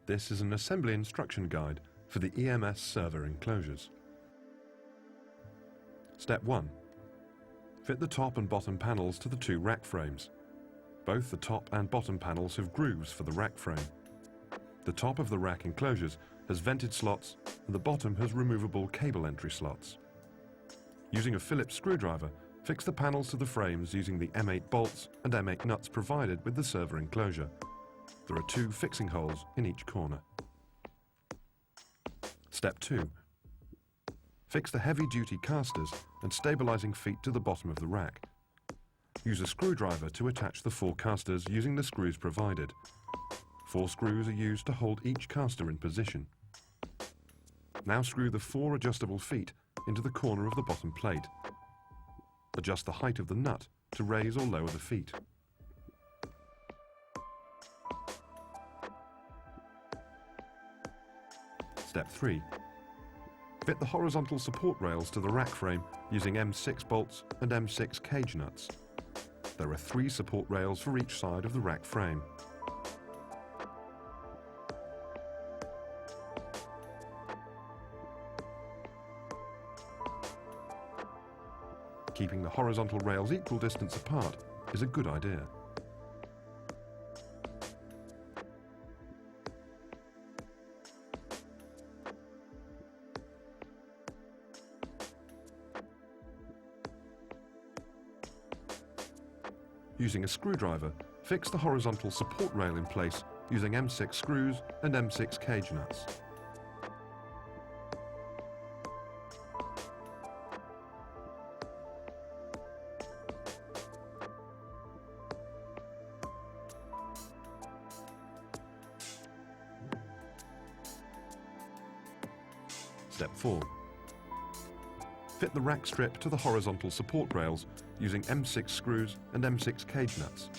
This is an assembly instruction guide for the EMS server enclosures. Step 1. Fit the top and bottom panels to the two rack frames. Both the top and bottom panels have grooves for the rack frame. The top of the rack enclosures has vented slots and the bottom has removable cable entry slots. Using a Phillips screwdriver, fix the panels to the frames using the M8 bolts and M8 nuts provided with the server enclosure. There are 2 fixing holes in each corner. Step 2. Fix the heavy-duty casters and stabilizing feet to the bottom of the rack. Use a screwdriver to attach the 4 casters using the screws provided. 4 screws are used to hold each caster in position. Now screw the 4 adjustable feet into the corner of the bottom plate. Adjust the height of the nut to raise or lower the feet. Step 3. Fit the horizontal support rails to the rack frame using M6 bolts and M6 cage nuts. There are 3 support rails for each side of the rack frame. Keeping the horizontal rails equal distance apart is a good idea. Using a screwdriver, fix the horizontal support rail in place using M6 screws and M6 cage nuts. Step 4. Fit the rack strip to the horizontal support rails using M6 screws and M6 cage nuts.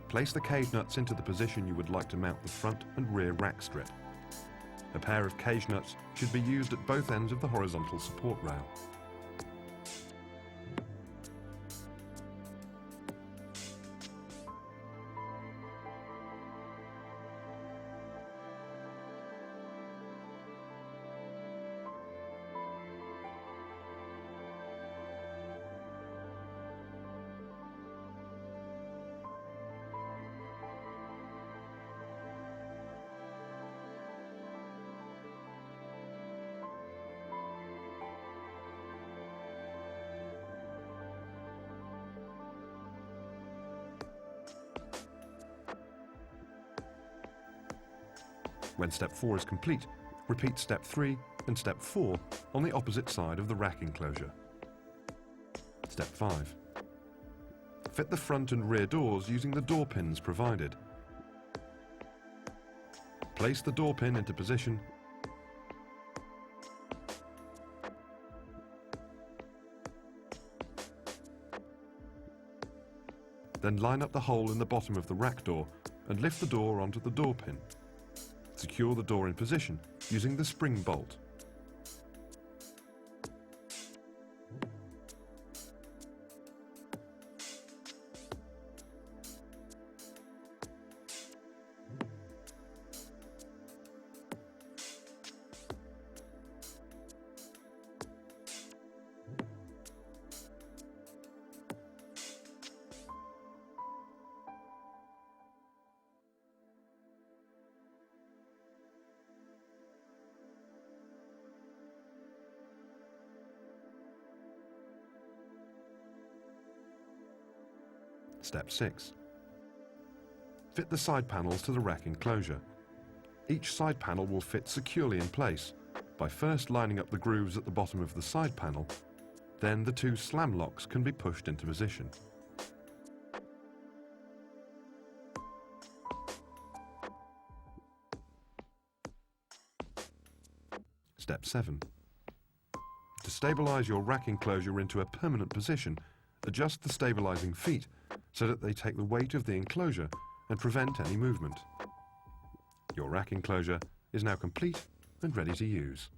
Place the cage nuts into the position you would like to mount the front and rear rack strip. A pair of cage nuts should be used at both ends of the horizontal support rail. When step 4 is complete, repeat step 3 and step 4 on the opposite side of the rack enclosure. Step 5. Fit the front and rear doors using the door pins provided. Place the door pin into position . Then line up the hole in the bottom of the rack door and lift the door onto the door pin. Secure the door in position using the spring bolt. Step 6. Fit the side panels to the rack enclosure. Each side panel will fit securely in place by first lining up the grooves at the bottom of the side panel, then the 2 slam locks can be pushed into position. Step 7. To stabilize your rack enclosure into a permanent position, adjust the stabilizing feet so that they take the weight of the enclosure and prevent any movement. Your rack enclosure is now complete and ready to use.